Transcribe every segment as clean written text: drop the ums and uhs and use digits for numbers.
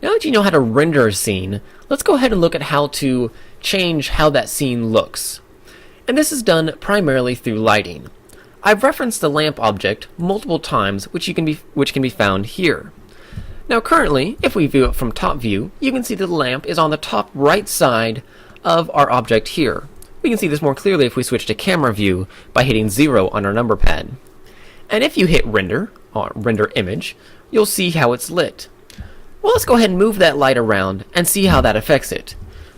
Now that you know how to render a scene, let's go ahead and look at how to change how that scene looks. And this is done primarily through lighting. I've referenced the lamp object multiple times, which can be found here. Now currently, if we view it from top view, you can see that the lamp is on the top right side of our object here. We can see this more clearly if we switch to camera view by hitting 0 on our number pad. And if you hit render, or render image, you'll see how it's lit. Well, let's go ahead and move that light around and see how that affects it.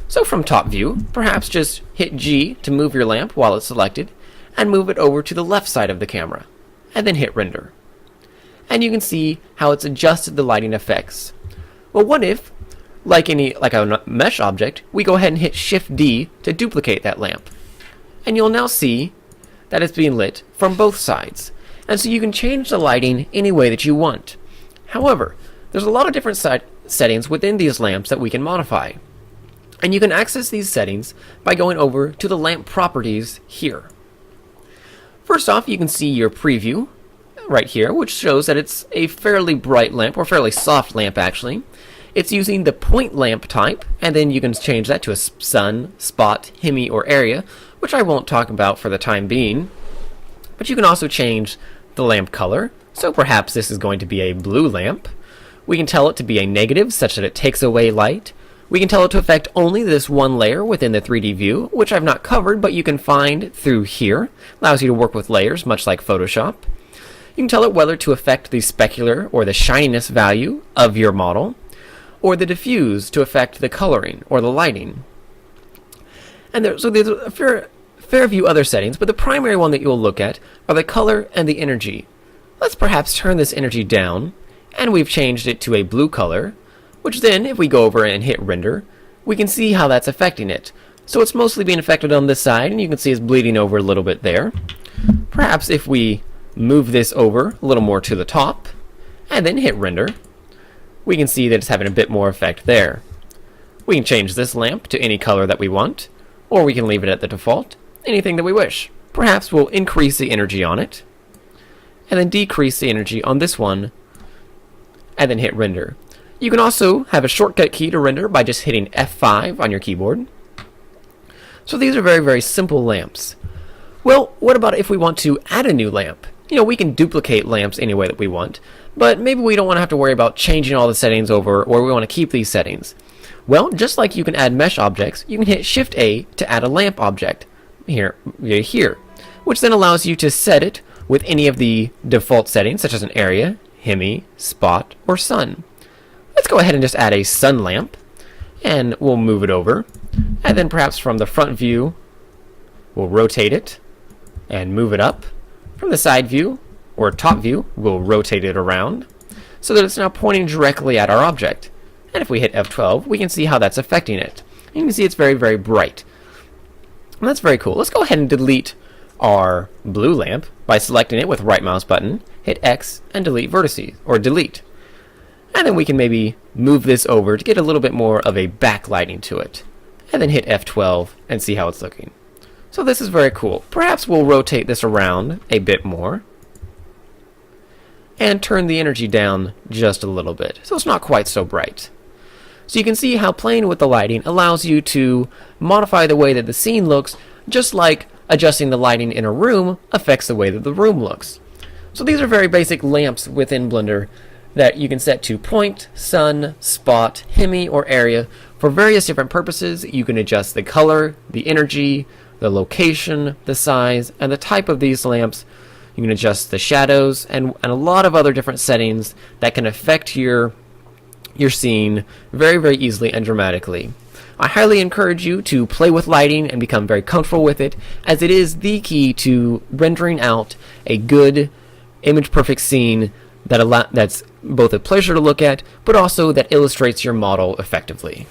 So from top view, perhaps just hit G to move your lamp while it's selected, and move it over to the left side of the camera, and then hit render. And you can see how it's adjusted the lighting effects. Well, what if, like a mesh object, we go ahead and hit Shift D to duplicate that lamp? And you'll now see that it's being lit from both sides. And so you can change the lighting any way that you want. However, there's a lot of different settings within these lamps that we can modify. And you can access these settings by going over to the lamp properties here. First off, you can see your preview right here, which shows that it's a fairly bright lamp, or fairly soft lamp actually. It's using the point lamp type, and then you can change that to a sun, spot, hemi, or area, which I won't talk about for the time being. But you can also change the lamp color, so perhaps this is going to be a blue lamp. We can tell it to be a negative, such that it takes away light. We can tell it to affect only this one layer within the 3D view, which I've not covered, but you can find through here. Allows you to work with layers, much like Photoshop. You can tell it whether to affect the specular or the shininess value of your model, or the diffuse to affect the coloring or the lighting. And there's a fair few other settings, but the primary one that you'll look at are the color and the energy. Let's perhaps turn this energy down, and we've changed it to a blue color, which then, if we go over and hit render, we can see how that's affecting it. So it's mostly being affected on this side, and you can see it's bleeding over a little bit there. Perhaps if we move this over a little more to the top, and then hit render, we can see that it's having a bit more effect there. We can change this lamp to any color that we want, or we can leave it at the default, anything that we wish. Perhaps we'll increase the energy on it, and then decrease the energy on this one, and then hit render. You can also have a shortcut key to render by just hitting F5 on your keyboard. So these are very, very simple lamps. Well, what about if we want to add a new lamp? You know, we can duplicate lamps any way that we want, but maybe we don't want to have to worry about changing all the settings over, or we want to keep these settings. Well, just like you can add mesh objects, you can hit Shift A to add a lamp object here, which then allows you to set it with any of the default settings, such as an area, hemi, spot, or sun. Let's go ahead and just add a sun lamp, and we'll move it over, and then perhaps from the front view, we'll rotate it and move it up. From the side view, or top view, we'll rotate it around, so that it's now pointing directly at our object. And if we hit F12, we can see how that's affecting it. You can see it's very, very bright. And that's very cool. Let's go ahead and delete our blue lamp by selecting it with right mouse button, hit X, and delete vertices, or delete. And then we can maybe move this over to get a little bit more of a backlighting to it. And then hit F12 and see how it's looking. So this is very cool. Perhaps we'll rotate this around a bit more and turn the energy down just a little bit, so it's not quite so bright. So you can see how playing with the lighting allows you to modify the way that the scene looks, just like adjusting the lighting in a room affects the way that the room looks. So these are very basic lamps within Blender that you can set to point, sun, spot, hemi, or area for various different purposes. You can adjust the color, the energy, the location, the size, and the type of these lamps. You can adjust the shadows and a lot of other different settings that can affect your scene very, very easily and dramatically. I highly encourage you to play with lighting and become very comfortable with it, as it is the key to rendering out a good, image-perfect scene that's both a pleasure to look at, but also that illustrates your model effectively.